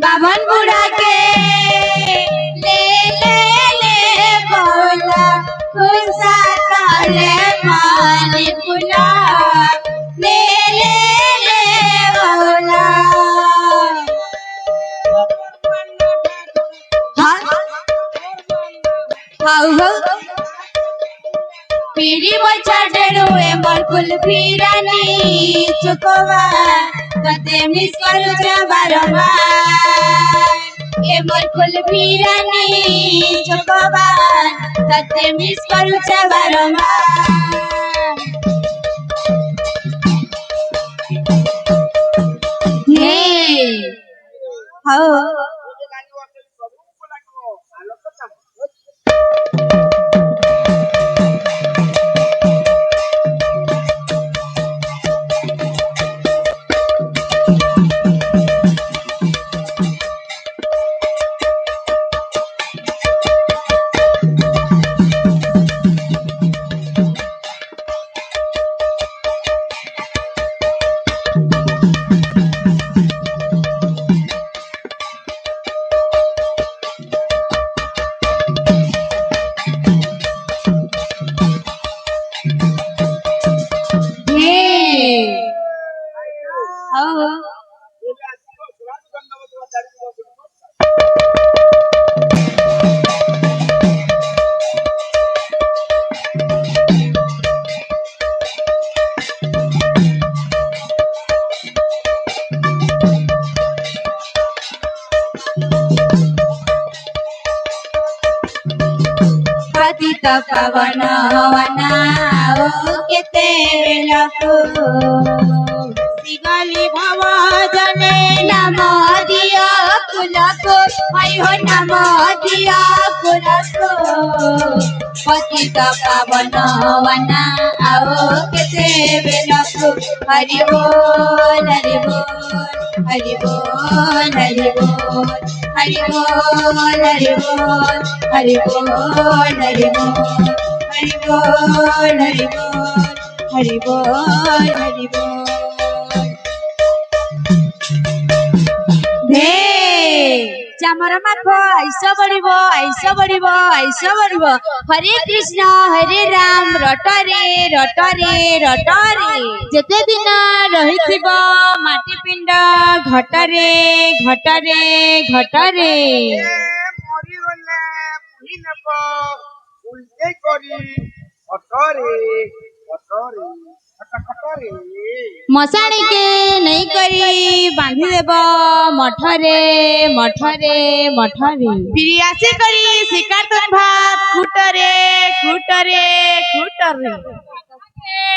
बाभन बुढ़ा के ले बोला खुशा काले माली बुला ले बोला पीरी बच्चा डरुए मरकुल फिरानी चुकवा कते मिस करू बारंबार ए मरकुल फिरानी चुकवा कते मिस करू बारंबार हे हो पतित पवन वनाओ केते बेलको सिगली भव जने नम दिया कुलको हरि हो नम दिया कुलको पतित पवन वनाओ केते बेलको हरि बोल हरि बोल हरि बोल हरि बोल हरि बोल हरि बोल हरि बोल हरि बोल हरि बोल हरि बोल हरि बोल हरि बोल दे चामर माख ऐसा बढ़िबो हरे कृष्ण हरे राम रटरे रटरे रटरे जेते दिन रहिथिबो माटी पिंड घटरे घटरे घटरे मरी गले पुही नेबो उल्टे करी घटरे घटरे घटरे मसाणी के नहीं करी बांधी देब मठरे मठरे मठरे बिरियासी करी शिकार तन भात खुटरे खुटरे खुटरे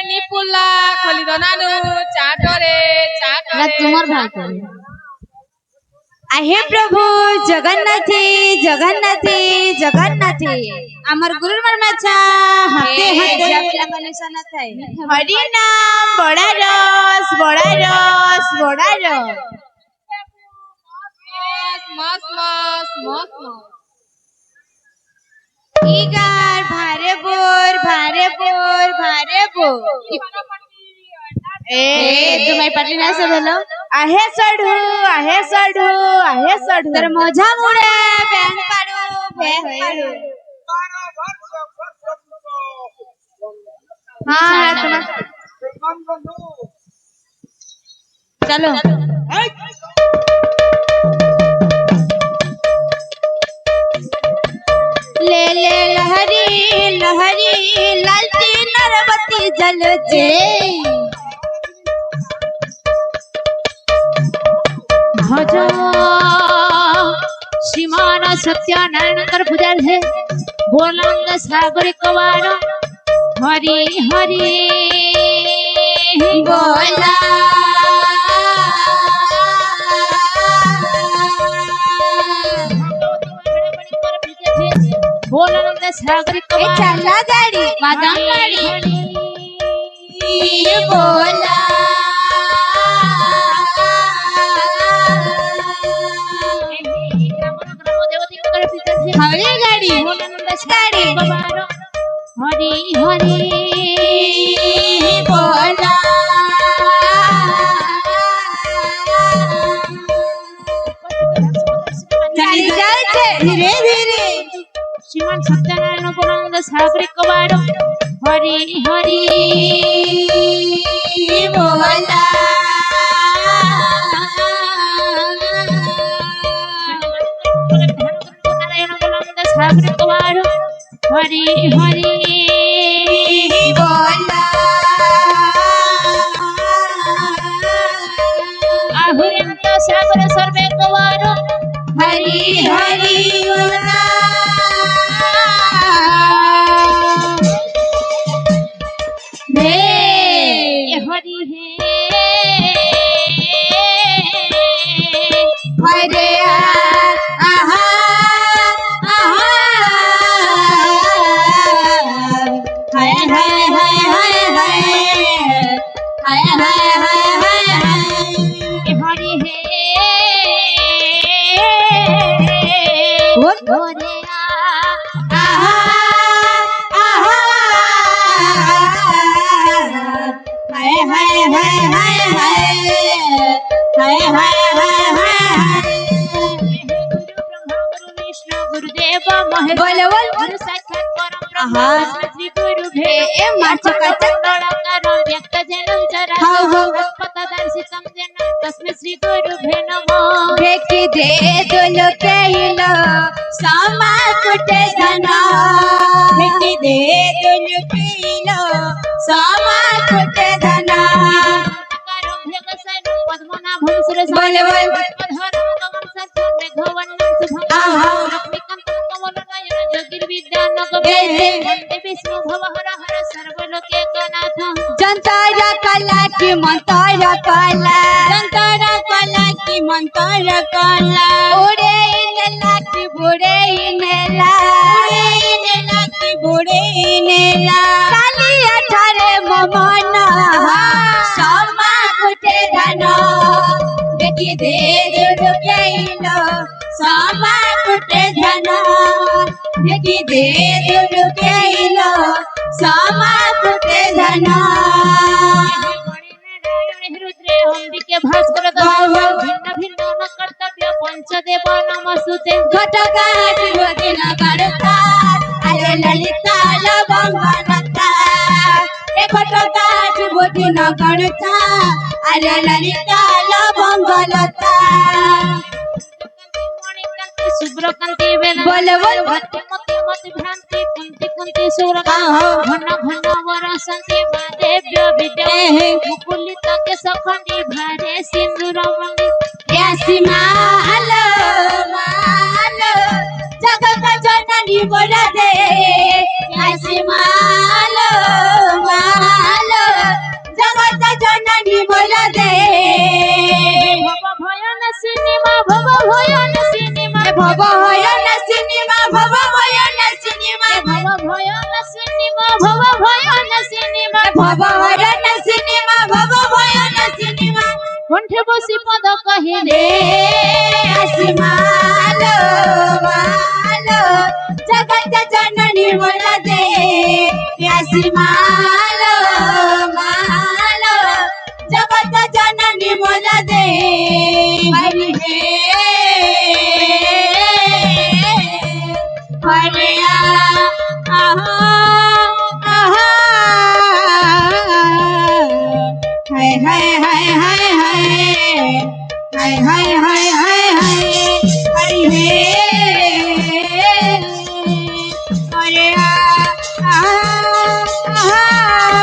निपुला खली दनानु चाटरे चाटरे तुमर भात आहे प्रभु जगन्नाथी जगन्नाथी जगन्नाथी अमर गुरु माछा हाथे हाथे जपला मनुष्य न थाई हरि नाम बड़ा रस बड़ा रस बड़ा रस मस मस मस मस ईगार भारे बोर भारे बोर भारे बोर तुम्हारी पटली ना सब हेलो आहे सडू आहे सडू आहे सडू तर मजा मुळे बँक पाडू बँक पाडू हां चलो ले ले लहरी लहरी लालती नरबती जल जे भजा श्रीमान सत्यनारायण पूजा है बोलांग सागरिक वाण हरि हरि बोला बोलांग सागरिक ए चला गाड़ी बादाम गाड़ी बोला हरी गाड़ी गाड़ी हरि हरि बोला गाड़ी जाए छे धीरे धीरे श्रीमान सत्यनारायण बोलांग सागरिक वाण हरि हरि बोला नारायण बोलांग सागरिक वाण हरि हरि बोला आहुर्यंत सागर सर्वे कवार हरि हरि बोला हे हरि हे हरे आहा आहा हाय हाय हाय हाय हाय हाय हाय हाय हाय हाय हरि हे बोल हरे आहा आहा हाय हाय हाय हाय हाय हाय हाय हाय हाय गुरु ब्रह्मा गुरु विष्णु गुरुदेव महेश्वर बोल बोल गुरु साक्षात परम ब्रह्म आहा। श्री गुरु ए माचो काचा भेद व्यक्त जनम चरा हाउ हाउ पतदर्शितम जनम तस्मै श्री गुरुभ्यो नमः देखी दे दोलो केलो सामा कुटे धना देखी दे दोलो केलो सामा कुटे धना पद्मनाभं सुरेशं बोल बोल पद्मधरं गगन सत्सं मेघवर्णं शुभं आहा। लक्ष्मीकान्तं कमलनयनं ज्योतिर्विद्यानकं ए, ए। वन्दे विष्णु भवहर हर सर्वलोकैकनाथं जंतारा कला की मंतारा कला जंतारा कला की मंतारा कला उड़े इनेला की बुड़े इनेला उड़े इनेला की बुड़े इनेला काली अठारे ममना सामा कुटे धनो देखी दे दुरु केलो सामा कुटे धनो देखी दे दुरु केलो सामा कुटे धनो रुद्रे अंबिके भास्कर भिन्न भिन्न न कर्तव्य पंचदेव नमस्तुते घटकाट भगिन गणता अरे ललिता लवंगनता ए घटकाट भगिन गणता अरे ललिता लवंगनता मणिकांति शुभ्रकांति वेला बोल बोल मति मति मति भ्रांति कुंति कुंति सुरका आहो। घन घन वरसंति देव्य विद्या एहे। मुकुलित के सखंडी भारे सिंदूर मंगि यासी मालो मालो जगत जननी बोला दे यासी मालो मालो जगत जननी बोला दे भव भयन सिनेमा भव भयन सिनेमा भव भयन सिनेमा भव भयन सिनेमा भव भयन सिनेमा भव भयन सिनेमा भव भयन सिनेमा भव भयन सिनेमा कंठे बसी पद कहिले यासी मालो मालो जगत जननी बोला दे यासी मालो मालो जगत जननी बोला दे हरि हे हरे आहा आहा हाय हाय हाय हाय हाय हाय हाय हाय हाय हाय हरि हे हरे आहा आहा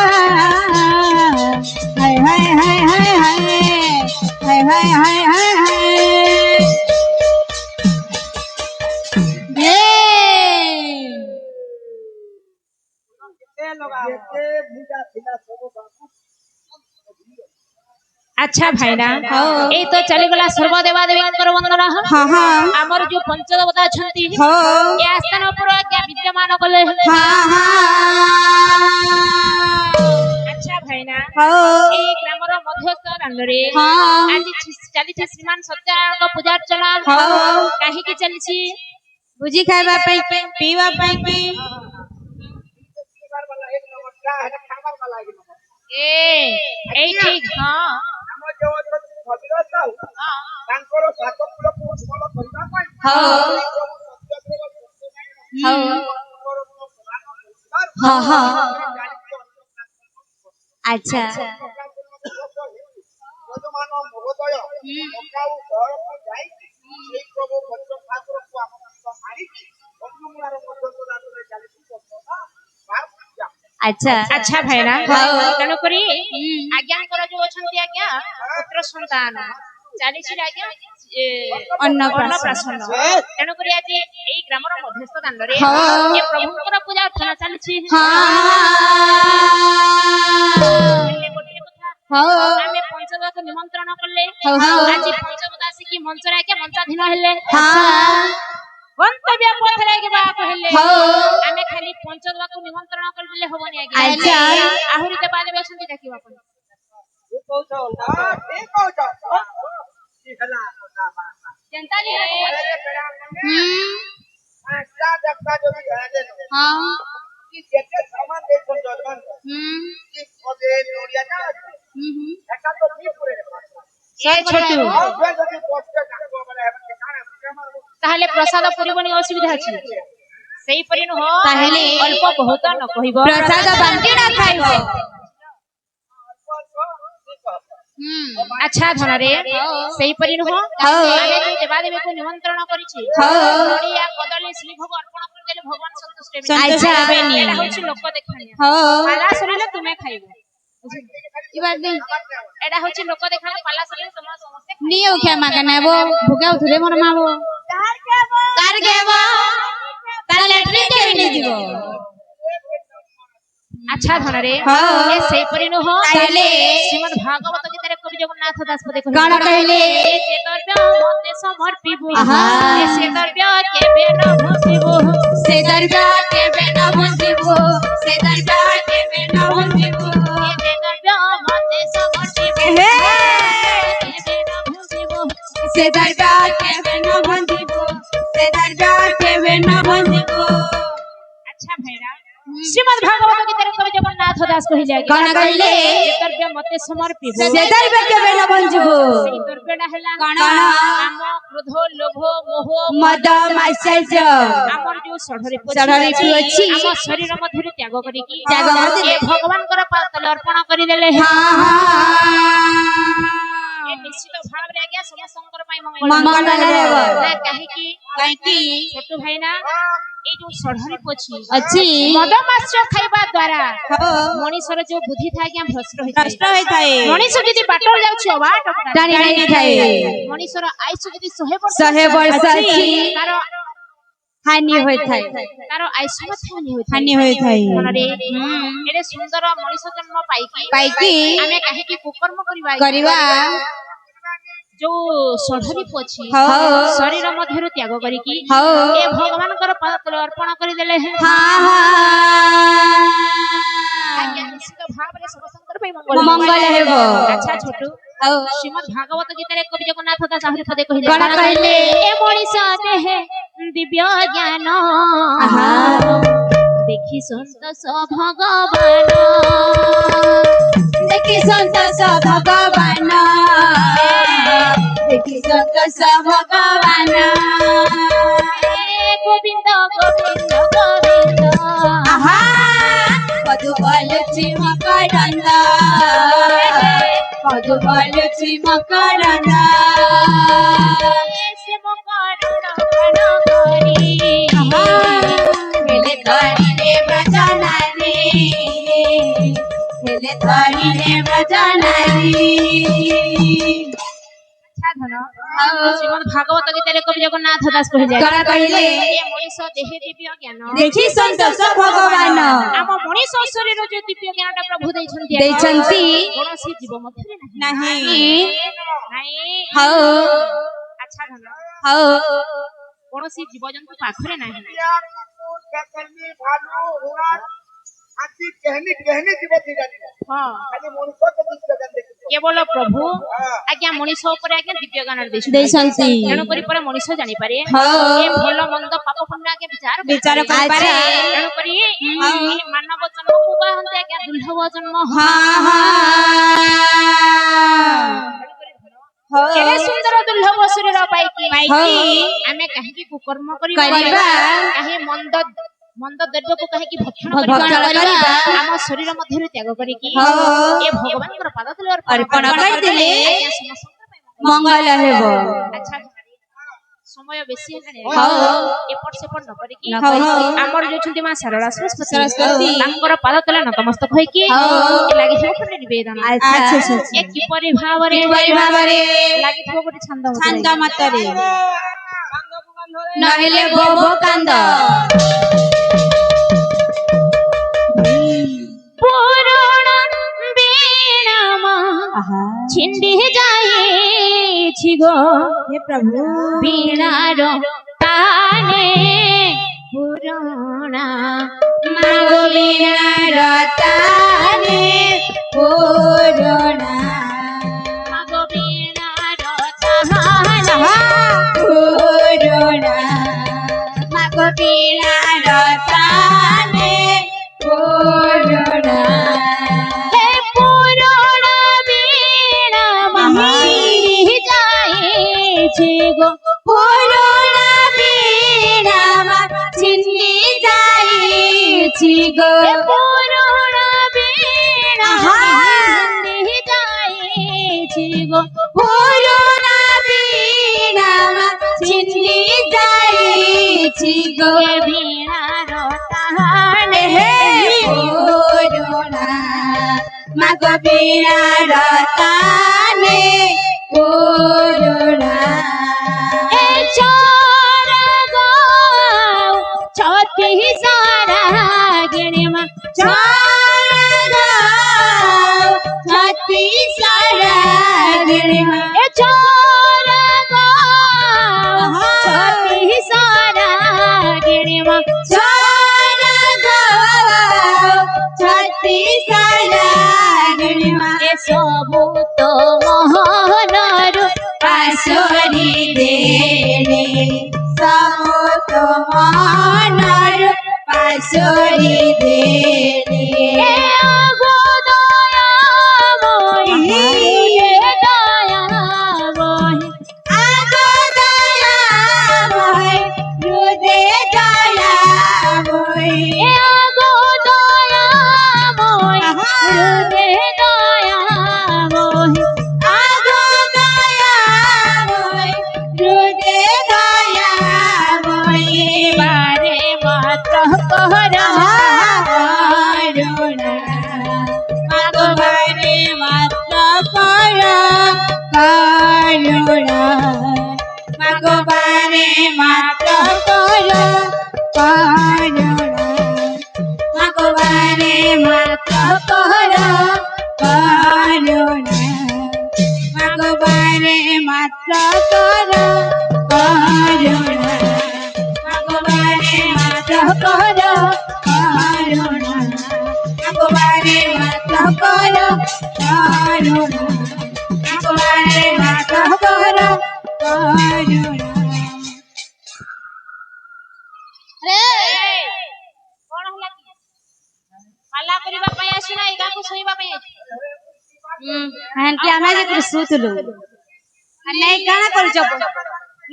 अच्छा भाईना हाँ। ए तो चली गला सर्वदेवा देवींकर वंदना हाँ हाँ हमर जो पंचदेवता अछंती हाँ ए स्थान पर क्या विद्यमान कले हाँ अच्छा भाईना हाँ ए ग्रामर मध्यस्थ दांडरे हाँ आज चली श्रीमान सत्यनारायण पूजा अर्चना हाँ। काहे की चली भुजी खाइबा पाई पीवा पाई एक नंबर का है खाबर वाला एक नंबर ए ठीक हां ଆମ ଯୋଉ ଅଛନ୍ତି ଭଗୀରଥ ସାହୁ ତାଙ୍କର 7 କିଲୋ ପୁଷ୍ପଳ କରିବା ପାଇଁ ହଁ। हाँ हाँ अच्छा ବର୍ତ୍ତମାନ ମହୋଦୟ ମକାଉ ଘରକୁ ଯାଇକି ସେଇ ପ୍ରଭୁ ଭଦ୍ର ଠାକୁରଙ୍କୁ ଆମ ମାରିକି ବନ୍ଧୁମୂଳାର ମধ্যସ୍ଥ ଦାନରେ ଚାଲିଛି अच्छा अच्छा भाईना हाँ। तेणु करी आज्ञा कर जो अछंती आज्ञा पुत्र संतान चालीसी आज्ञा अन्नप्राशन तेणु करी आज एई ग्रामर मध्यस्थ दांडरे हाँ। ए प्रभुଙ୍କର पूजा अर्चना चालीसी गोटे कथा हाँ आमे पंचदश निमंत्रण करले हाँ। आज पंचदशी की मंचरे आके मंचाधीन हेले हाँ गंतव्य पथरे के बा कहले हाँ। आमे खाली पंचदश को निमंत्रण कर दिले होबनी आगे अच्छा। आहुरी ते बाद बेसंती देखिबा कोन ତୁ କହୁଛ ଠିକ କହୁଛ ହେଲା କଥା ବାର୍ତ୍ତା जनता नहीं है ପାଞ୍ଚଟା ଯାତ୍ରା ଯଦି ଆଗେ हाँ କି ଯେତେ ସାମାନ ଦେଇଛନ୍ତି ଜଜମାନ କି ପଦେ ନଡ଼ିଆ ନା ଏଟା ତ ନି ପୁରେ ए छोटू ଆଉ ଫେର ଯଦି ପଛେ କାଟବ ବୋଲେ ହେବେ କାଣା ମାରବ ताहले प्रसाद परिबनी असुविधा अछि सेही परि न हो ताहले अल्प बहुत न कहिबो प्रसाद बांटी ना खाइबो अच्छा धनरे सेही परि न हो हाँ। आमे जो देवा देवी को निमंत्रण करिछि हाँ। नडिया कदली श्री भोग अर्पण कर देले भगवान संतुष्ट हेबे संतुष्ट हेबेनी। एटा होछि लोक देखानिया हाँ पाला सरिले तुमे खाइबो ई बात नहीं एटा होछि लोक देखाने पाला सरिले तुम समस्त नियो क्या मागना वो भुगा उठले मन मावो कार गेबो तार लैट्रिन के नहीं जीवो अच्छा धनरे हाँ। ए सेही परि न हो ताहले श्रीमद् भागवत गीतारे कवि जगन्नाथ दास पदे कौन कहले जे द्रव्य मते समर्पिबु आहा। से द्रव्य केबे न भूपिबु से दरगा के बेना भंजीबो से दरगा के बेना भंजीबो जे द्रव्य मते समर्पिबु हे केबे न भूपिबु से दरगा के बेना भंजीबो से दरगा के बेना भंजीबो अच्छा भैरा श्रीमद् भागवत गीतारे कवि जगन्नाथ दास कहिले कौन कहले जे द्रव्य मते समर्पिबु से दरगा के बेना भंजीबो सेही द्रव्यटा हैला कौन काम क्रोध लोभ मोह मद मात्सर्य हमर जो षढ़री षढ़री अछि हम शरीर मध्यरु त्याग करी की त्याग करी ए भगवानकर पातले अर्पण करि देले हाँ ए निश्चित भाव रे आज्ञा समस्तंकर पई मंगल हेबो ना काहे की छोटू भाई ना ए जो षढ़री पोछि अछि मद मास्य खाइबा द्वारा हो मनीषर जो बुद्धि था आज्ञा भ्रष्ट होई कष्ट होय थाए मनीष जदी बाटल जाउछि अबाट जानी नहीं थाए मनीषर आयुष जदी 100 वर्ष 100 वर्ष अछि तार हानि होय थाए तार आयुष हानि होई हानि होय थाए मनरे एरे सुंदर मनीष जन्म पाई की आमे काहे की कुकर्म करिवा जो षढ़री पोछि हो शरीर मध्यरु त्याग करी की हो ए भगवानकर पादतले अर्पण करि देले हाँ आज्ञा निश्चित भाव रे समस्तंकर पई मंगल हेबो अच्छा छोटू हो श्रीमद् भागवत गीतारे कवि जगन्नाथ दास आहुरि पदे कहिले कौन कहले ए मनीष देहे दिव्य ज्ञान आहा देखि संतोष भगवान देखि संतोष भगवान देखि संतोष भगवान गोविंद गोविंद गोविंद आहा मधुबल मकरंद मधुबल मकरंद से मकरंद करी हेले धरी रे ब्रजनारी हेले धरी रे ब्रजनारी अच्छा धन শ্ରୀମଦ୍ ଭାଗବତ ଗୀତାରେ କବି ଜଗନ୍ନାଥ ଦାସ କହିଲେ କଣ କହିଲେ? ଏ ମଣିଷ ଦେହେ ଦିବ୍ୟ ଜ୍ଞାନ ଦେଖି ସନ୍ତୋଷ ଭଗବାନ ଆମ ମଣିଷ ଶରୀର ଯୋଉ ଦିବ୍ୟ ଜ୍ଞାନଟା ପ୍ରଭୁ ଦେଇଛନ୍ତି କୌଣସି ଜୀବ ମଧ୍ୟରେ ନାହିଁ ନାହିଁ। ନାଇଁ ହଉ ଆଚ୍ଛା ଧନ ହଉ କୌଣସି ଜୀବଜନ୍ତୁ ପାଖରେ ନାହିଁ बिया कुकुर शकरनी भालू हुरण हाथी कहनी जीव थी जानी ହଁ खाली मनुष्य के दिव्य ज्ञान देखि କେବଳ ପ୍ରଭୁ ଆଜ୍ଞା ମଣିଷ ଉପରେ ଆଜ୍ଞା ଦିବ୍ୟ ଜ୍ଞାନ ଦେଇଛନ୍ତି। ତେଣୁ କରି ପରେ ମଣିଷ ଜାଣିପାରେ ହଉ। ଏ ଭଲ ମନ୍ଦ ପାପ ପୁଣ୍ୟ ଆଜ୍ଞା ବିଚାର କରିପାରେ। ତେଣୁ କରି ମାନବ ଜନ୍ମକୁ ବାହନ୍ତି ଆଜ୍ଞା ଦୁର୍ଲଭ ଜନ୍ମ ହଁ ହଁ କେଡ଼େ ସୁନ୍ଦର ଦୁର୍ଲଭ ଶରୀର ପାଇକି ଆମେ କାହିଁକି କୁକର୍ମ କରିବା କାହିଁ ମନ୍ଦ ଦ୍ରବ୍ୟକୁ କାହିଁକି ଭକ୍ଷଣ କରିବା ଆମ ଶରୀର ମଧ୍ୟରୁ ତ୍ୟାଗ କରିକି ଏ ଭଗବାନଙ୍କର ପାଦ ତଳେ ଅର୍ପଣ କରିଦେଲେ ଆଜ୍ଞା ସମସ୍ତଙ୍କ ପାଇଁ ମଙ୍ଗଳ ହେବ। ଆଚ୍ଛା ସମୟ ବେଶୀ ହେଲାଣି ହଉ। ଏପଟ ସେପଟ ନ କରିକି ହଉ। ଆମର ଯୋଉଛନ୍ତି ମା ଶାରଳା ସରସ୍ୱତୀ। ତାଙ୍କର ପାଦ ତଳେ ନତମସ୍ତକ ହୋଇକି ଲାଗିଥିବ ଗୋଟେ ନିବେଦନ ଆଚ୍ଛା ଏ କିପରି ଭାବରେ ଲାଗିଥିବ ଗୋଟେ ଛାନ୍ଦ ମତରେ ନହେଲେ ବୋବ କାନ୍ଦ ପୁରୁଣା ବୀଣାମା ଛିଣ୍ଡି ଯାଇଛି ଗୋ ହେ ପ୍ରଭୁ ବୀଣାର ତାନେ ପୁରୁଣା ମାଗୋ ବୀଣାର ତାନେ ପୁରୁଣା ମାଗ ବୀଣାର ତାନେ ପୁରୁଣା ମାଗୋ ବୀଣାର ତାନେ ପୁରୁଣା ହେ ପୁରୁଣା ବୀଣା ମାହି ଯାଇଛି ଗୋ ପୁରୁଣା ବୀଣା ଛିଣ୍ଡି ଯାଇଛି ଗୋ ହେ ପୁରୁଣା ବୀଣା ଛିଣ୍ଡି ଯାଇଛି ଗୋ ପୁରୁଣା ବୀଣା ଛିଣ୍ଡି ଯାଇଛି ଗୋ ଏ ବୀଣାର ତାହାଣେ ପୁରୁଣା ମାଗ ବୀଣାର ତାନେ ପୁରୁଣା ଏ ଚୋର ଗାଉ ଛତି ସାରା ଗିଣିମା ଛାତି ସାରା ଗିଣିମା ଏ ଚୋର ଗାଉ ଛତି ସାରା ଗିଣିମା ଛାତି ସାରା ଗିଣିମା ଏ ସବୁ ତ ମୋହନରୁ ପାଶୋରି ଦେଲେ ସବୁ ତ ମନରୁ ପାଶୋରି ଦେଲେ ଏ ଆଗୋ ଦୟାମୟୀ ଏ ଦୟାମୟୀ ଆଗ ଦୟାମୟ ହୃଦେ ଦୟାମୟ ଏ ଆଗୋ ଦୟାମୟୀ ହୃଦେ ଦୟାମୟୀ ଆଗ ଦୟାମୟ ହୃଦେ ଦୟାମୟ ବାରେ ମାତ୍ର କର କରୁଣା ଭଗବାନେ ମାତ୍ର କର କରୁଣା ଭଗବାନେ ମାତ୍ର କର କରୁଣା ଭଗବାନେ ମାତ୍ର କର କରୁଣା ଭଗବାନେ ମାତ୍ର କର କରୁଣା ଭଗବାନେ ମାତ୍ର କର କରୁଣା ଭଗବାନେ ମାତ୍ର କର କରୁଣା ଭଗବାନେ ମାତ୍ର କର କରୁଣା କଣ ହେଲା କି ପାଲା କରିବା ପାଇଁ ଆସିନା ଏ ଗାଁକୁ ଶୋଇବା ପାଇଁ ଆସିଛୁ ଆଣ୍ଟି ଆମେ ଯେ ଶୁଥିଲୁ ନାଇଁ କାଣା କରୁଛ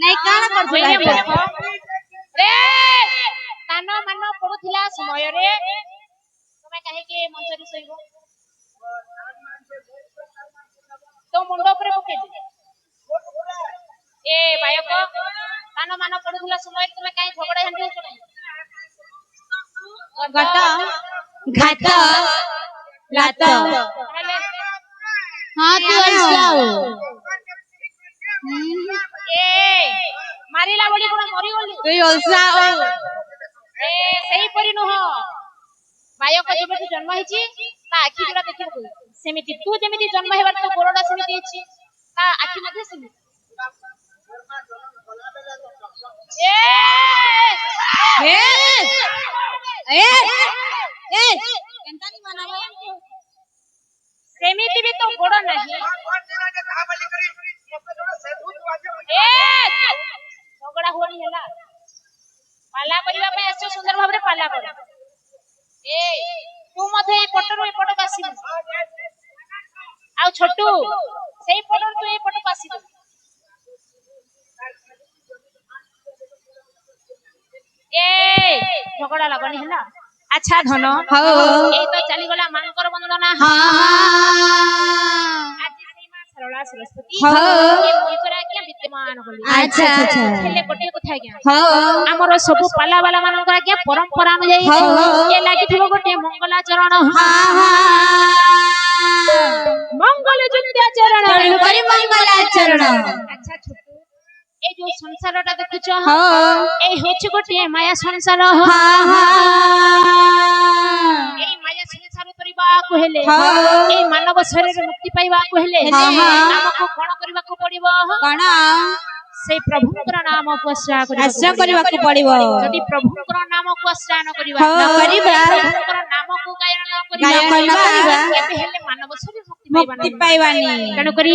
ନାଇଁ କାଣା ବୋଇଲେ କରୁଛ ଦେଖ ରେ କାନ ମାନ ପଡୁଥିଲା ସମୟରେ ତମେ କାହିଁକି ମଞ୍ଚରେ ଶୋଇବ ତୋ ମୁଣ୍ଡ ଉପରେ ପକେଇଦେ ଏ ବାୟକ କାନ ମାନ ପଡୁଥିଲା ସମୟରେ ତମେ କାହିଁ ଝଗଡା ଝାଣ୍ଟି ହଉଛ ନାହିଁ ଗତ ଘାତ ଲାତ ତାହେଲେ ହଁ ତୁ ଆଇସାଉ ଏ ମାରିଲା ବୋଲି କଣ ମରିଗଲି তুই অলসা ଏ ସେଇପରି ନୁହଁ ବାୟକ ଯେବେଠୁ ଜନ୍ମ ହେଇଛି ତା ଆଖି ଯୋଉଟା ଦେଖିବାକୁ ସେମିତି ତୁ ଯେମିତି ଜନ୍ମ ହେବାର ତୋ ଗୋଡଟା ସେମିତି ହେଇଛି ତା ଆଖି ମଧ୍ୟ ସେମିତି ଏ এ এ এ কেনতানি মানাবো ସେମିତି ବି ତୋ ଗୋଡ ନାହିଁ ଏ ଝଗଡା ହୁଅନି ହେଲା ପାଲା କରିବା ପାଇଁ ଆସିଛ ସୁନ୍ଦର ଭାବରେ ପାଲା କର ଏ ତୁ ମଧ୍ୟ ଏଇ ପଟରୁ ଏପଟକୁ ଆସିବୁ ଆଉ ଛୋଟୁ ସେଇ ପଟରୁ ତୁ ଏପଟକୁ ଆସିବୁ ଏ ଝଗଡା ଲାଗନି ହେଲା ଆଚ୍ଛା ଧନ ଏଇ ତ ଚାଲିଗଲା ମାଙ୍କର ବନ୍ଦନା ଆଜି ସେଇ ମା ସରଳା ସରସ୍ୱତୀ ଏ ମଞ୍ଚରେ ଆଜ୍ଞା ବିଦ୍ୟମାନ କଲି আচ্ছা আচ্ছা ହେଲେ ଗୋଟିଏ କଥା ଆଜ୍ଞା ଆମର ସବୁ ପାଲା ବାଲା ମାନଙ୍କର ଆଜ୍ଞା ପରମ୍ପରା ଅନୁଯାୟୀ ଏ ଲାଗିଥିବ ଗୋଟିଏ ମଙ୍ଗଳାଚରଣ ମଙ୍ଗଳ ଚରଣ କରି ମଙ୍ଗଳାଚରଣ ଆଚ୍ଛା ଛୋଟୁ এই যে সংসারটা দেখুছ এই হচ্ছে গোটিয়ে মায়া সংসার এই মায়া সংসার କରିବାକୁ ହେଲେ এই ମାନବ ଶରୀର ମୁକ୍ତି ପାଇବାକୁ ହେଲେ ଆମକୁ କଣ କରିବାକୁ ପଡିବ କଣ সেই ପ୍ରଭୁଙ୍କର ନାମକୁ ଆଶ୍ରୟ କରିବାକୁ ପଡିବ ଯଦି ପ୍ରଭୁଙ୍କର ନାମକୁ ଆଶ୍ରୟ ନ କରିବା ପ୍ରଭୁଙ୍କର ନାମକୁ ଗାୟନ ନ କରିବା କେବେ ହେଲେ ମାନବ ଶରୀର ମୁକ୍ତି ପାଇବାନି ତେଣୁ କରି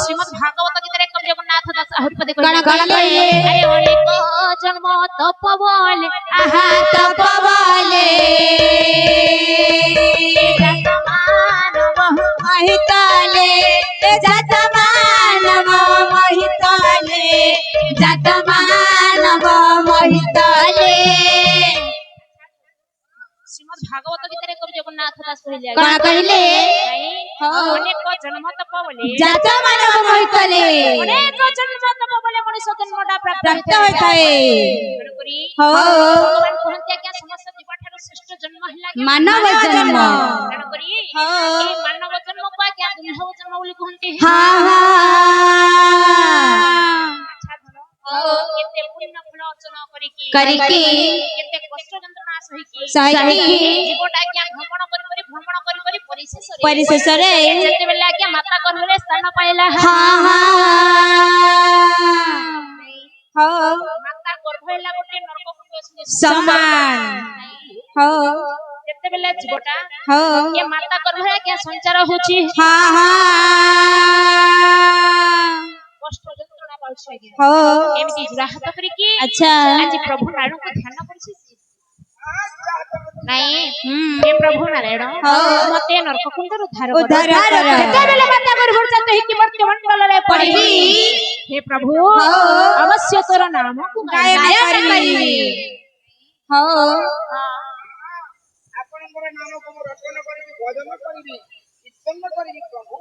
ଶ୍ରୀମଦ୍ ଭାଗବତ ଗୀତାରେ କବି ଜଗନ୍ନାଥ ଦାସ ଆହୁରି ପଦେ କହିଲେ ଆରେ ଅନେକ ଜନ୍ମ ତପ ବଲେ ଆହା ତପ ବଲେ ଜାତ ମାନବ মহিতলে জাত মানব মহিতলে জাত মানব মহিতলে শ্রীমদ ভাগবত গীতারে কবি জগন্নাথ দাস কহিলে কোন কহিলে অনেক জন্ম তপ বলে জাত মানব মহিতলে অনেক জন্ম তপ বলে মଣିষ জন্মটা প্রাপ্ত ହୋଇଥାଏ ତେଣୁ କରି ଭଗବାନ କହନ୍ତି ଆଜ୍ଞା ସମସ୍ତ ଜୀବ ଠାରୁ ଶ୍ରେଷ୍ଠ ଜନ୍ମ ହେଲା ମାନବ ଜନ୍ମ ତେଣୁ କରି এই ମାନବ ଜନ୍ମକୁ ଆଜ୍ଞା ଦୁର୍ଲଭ ଜନ୍ମ ବୋଲି କହନ୍ତି କେତେ ପୁଣ୍ୟ ଫଳ ଅର୍ଜନ କରିକି କେତେ କଷ୍ଟ ଯନ୍ତ୍ରଣା ସହିକି ଜୀବଟା ଆଜ୍ଞା ଭ୍ରମଣ କରି ପରିଶେଷରେ ଯେତେବେଳେ ଆଜ୍ଞା ମାତା ଗର୍ଭରେ ସ୍ଥାନ ପାଇଲା ମାତା ଗର୍ଭ ହେଲା ଗୋଟେ ନରକକୁଣ୍ଡ ସମାନ ଯେତେବେଳେ ଜୀବଟା ଏ ମାତା ଗର୍ଭରେ ଆଜ୍ଞା ସଞ୍ଚାର ହଉଛି କଷ୍ଟ ଯନ୍ତ୍ରଣା ପାଉଛି ଆଜ୍ଞା ଏମିତି ଜୁରା ହାତ କରିକି ଆଜି ପ୍ରଭୁ ନାରାୟଣଙ୍କୁ ଧ୍ୟାନ କରୁଛି ନାଇଁ ହେ ପ୍ରଭୁ ନାରାୟଣ ମତେ ନରକକୁଣ୍ଡରୁ ଉଦ୍ଧାର କର ଯେତେବେଳେ ମାତା ଗର୍ଭରୁ ଜାତ ହେଇକି ମର୍ତ୍ତ୍ୟମଣ୍ଡଳରେ ପଡ଼ିବି ହେ ପ୍ରଭୁ ଅବଶ୍ୟ ତୋର ନାମକୁ ଗାୟନ କରିବି ଆପଣଙ୍କର ନାମକୁ ମୁଁ ରଚନ କରିବି ଭଜନ କରିବି କୀର୍ତ୍ତନ କରିବି ପ୍ରଭୁ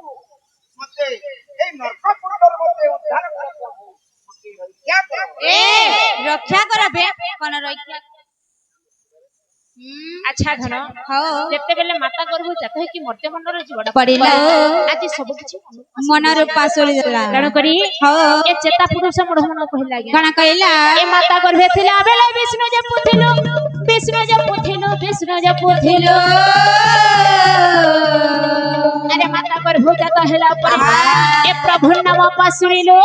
ମତେ ଏଇ ନରକକୁଣ୍ଡରୁ ମତେ ଉଦ୍ଧାର କର ପ୍ରଭୁ ରକ୍ଷା କର ବେ କଣ ରକ୍ଷା ଆଚ୍ଛା ଧନ ଯେତେବେଳେ ମାତା ଗର୍ଭ ଜାତ ହେଇକି ମର୍ତ୍ତ୍ୟମଣ୍ଡଳରେ ଜୀବଟା ପଡ଼ିଲା ଆଜି ସବୁ କିଛି ମନରୁ ପାସୋରି ଦେଲା ତେଣୁ କରି ଏ ଚେତା ପୁରୁଷ ମୂଢ ମନ କହିଲା କଣ କହିଲା ଏ ମାତା ଗର୍ଭେ ଥିଲା ବେଳେ ବିଷ୍ଣୁ ଜପୁଥିଲୁ ଆରେ ମାତା ଗର୍ଭ ଜାତ ହେଲା ପରେ ଏ ପ୍ରଭୁ ନାମ ପାଶୁଣିଲୁ